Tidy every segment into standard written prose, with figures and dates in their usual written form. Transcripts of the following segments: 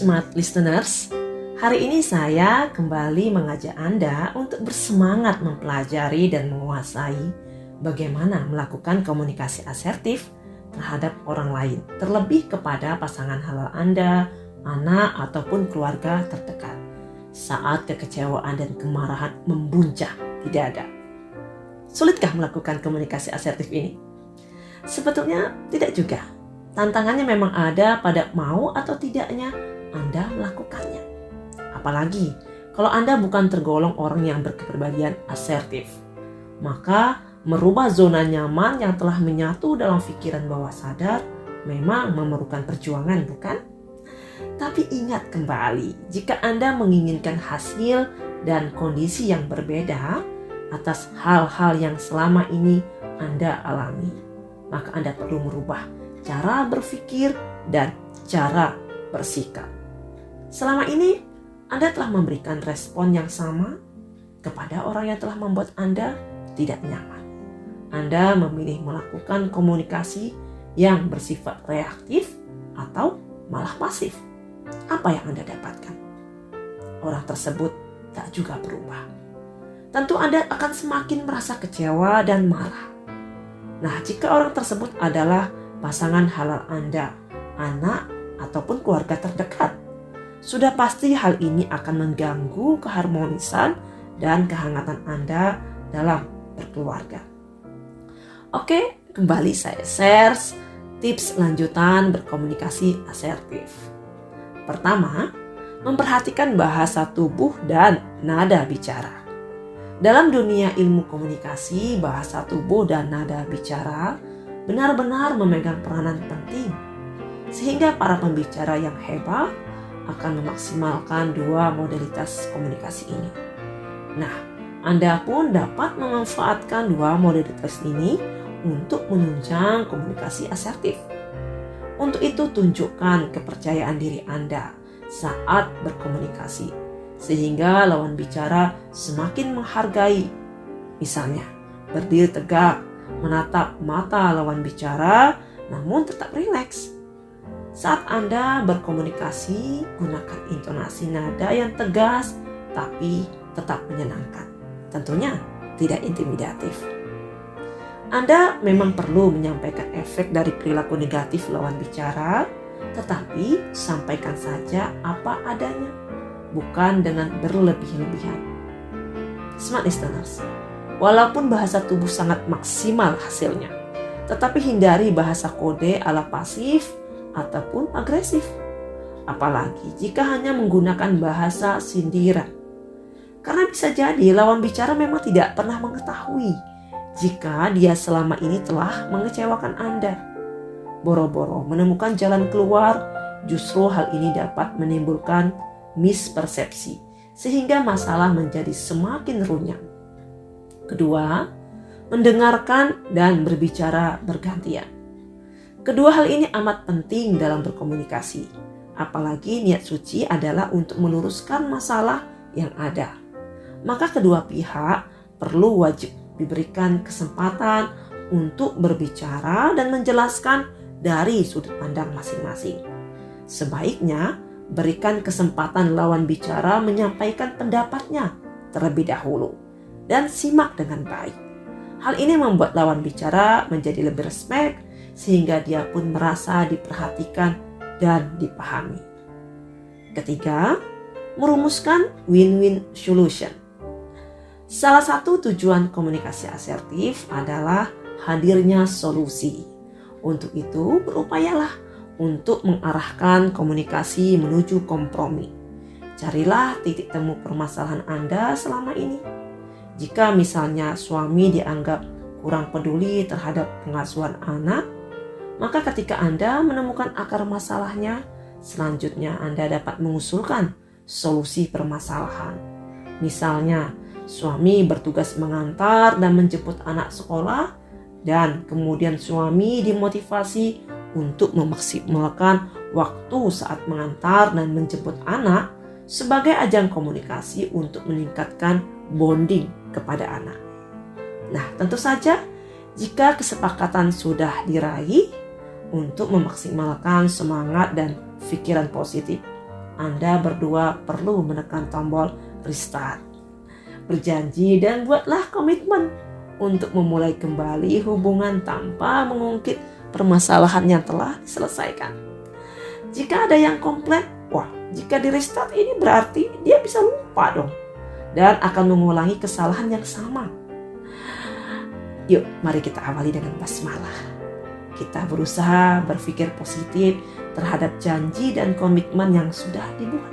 Smart Listeners, hari ini saya kembali mengajak Anda untuk bersemangat mempelajari dan menguasai bagaimana melakukan komunikasi asertif terhadap orang lain, terlebih kepada pasangan halal Anda, anak, ataupun keluarga terdekat saat kekecewaan dan kemarahan membuncah di dada. Sulitkah melakukan komunikasi asertif ini? Sebetulnya tidak juga. Tantangannya memang ada pada mau atau tidaknya Anda melakukannya. Apalagi kalau Anda bukan tergolong orang yang berkepribadian asertif. Maka merubah zona nyaman yang telah menyatu dalam pikiran bawah sadar memang memerlukan perjuangan, bukan? Tapi ingat kembali, jika Anda menginginkan hasil dan kondisi yang berbeda atas hal-hal yang selama ini Anda alami, maka Anda perlu merubah cara berpikir dan cara bersikap. Selama ini, Anda telah memberikan respon yang sama kepada orang yang telah membuat Anda tidak nyaman. Anda memilih melakukan komunikasi yang bersifat reaktif atau malah pasif. Apa yang Anda dapatkan? Orang tersebut tak juga berubah. Tentu Anda akan semakin merasa kecewa dan marah. Nah, jika orang tersebut adalah pasangan halal Anda, anak, ataupun keluarga terdekat, sudah pasti hal ini akan mengganggu keharmonisan dan kehangatan Anda dalam berkeluarga. Oke, kembali saya share tips lanjutan berkomunikasi asertif. Pertama, memperhatikan bahasa tubuh dan nada bicara. Dalam dunia ilmu komunikasi, bahasa tubuh dan nada bicara benar-benar memegang peranan penting, sehingga para pembicara yang hebat akan memaksimalkan dua modalitas komunikasi ini. Nah, Anda pun dapat memanfaatkan dua modalitas ini untuk menunjang komunikasi asertif. Untuk itu, tunjukkan kepercayaan diri Anda saat berkomunikasi, sehingga lawan bicara semakin menghargai. Misalnya, berdiri tegak, menatap mata lawan bicara, namun tetap rileks. Saat Anda berkomunikasi, gunakan intonasi nada yang tegas tapi tetap menyenangkan. Tentunya tidak intimidatif. Anda memang perlu menyampaikan efek dari perilaku negatif lawan bicara, tetapi sampaikan saja apa adanya, bukan dengan berlebih-lebihan. Smart listeners, walaupun bahasa tubuh sangat maksimal hasilnya, tetapi hindari bahasa kode ala pasif ataupun agresif. Apalagi jika hanya menggunakan bahasa sindiran. Karena bisa jadi lawan bicara memang tidak pernah mengetahui jika dia selama ini telah mengecewakan Anda. Boro-boro menemukan jalan keluar, justru hal ini dapat menimbulkan mispersepsi, sehingga masalah menjadi semakin runyam. Kedua, mendengarkan dan berbicara bergantian. Kedua hal ini amat penting dalam berkomunikasi, apalagi niat suci adalah untuk meluruskan masalah yang ada. Maka kedua pihak perlu wajib diberikan kesempatan untuk berbicara dan menjelaskan dari sudut pandang masing-masing. Sebaiknya berikan kesempatan lawan bicara menyampaikan pendapatnya terlebih dahulu dan simak dengan baik. Hal ini membuat lawan bicara menjadi lebih respek, sehingga dia pun merasa diperhatikan dan dipahami. Ketiga, merumuskan win-win solution. Salah satu tujuan komunikasi asertif adalah hadirnya solusi. Untuk itu, berupayalah untuk mengarahkan komunikasi menuju kompromi. Carilah titik temu permasalahan Anda selama ini. Jika misalnya suami dianggap kurang peduli terhadap pengasuhan anak, maka ketika Anda menemukan akar masalahnya, selanjutnya Anda dapat mengusulkan solusi permasalahan. Misalnya, suami bertugas mengantar dan menjemput anak sekolah, dan kemudian suami dimotivasi untuk memaksimalkan waktu saat mengantar dan menjemput anak sebagai ajang komunikasi untuk meningkatkan bonding kepada anak. Nah, tentu saja jika kesepakatan sudah diraih untuk memaksimalkan semangat dan pikiran positif, Anda berdua perlu menekan tombol restart. Berjanji dan buatlah komitmen untuk memulai kembali hubungan tanpa mengungkit permasalahan yang telah diselesaikan. Jika ada yang komplain, jika di restart ini berarti dia bisa lupa dong dan akan mengulangi kesalahan yang sama. Yuk, mari kita awali dengan basmalah. Kita berusaha berpikir positif terhadap janji dan komitmen yang sudah dibuat.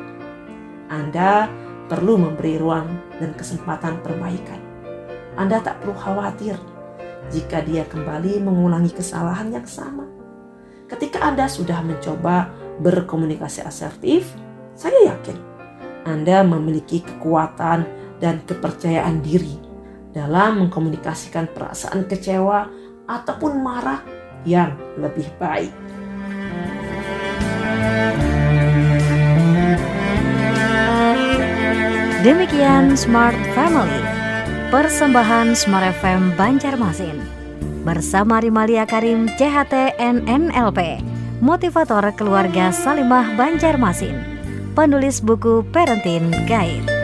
Anda perlu memberi ruang dan kesempatan perbaikan. Anda tak perlu khawatir jika dia kembali mengulangi kesalahan yang sama. Ketika Anda sudah mencoba berkomunikasi asertif, saya yakin Anda memiliki kekuatan dan kepercayaan diri dalam mengkomunikasikan perasaan kecewa ataupun marah yang lebih baik. Demikian Smart Family, persembahan Smart FM Banjarmasin. Bersama Rimalia Karim, CHT NNLP, motivator keluarga Salimah Banjarmasin, penulis buku Parenting Guide.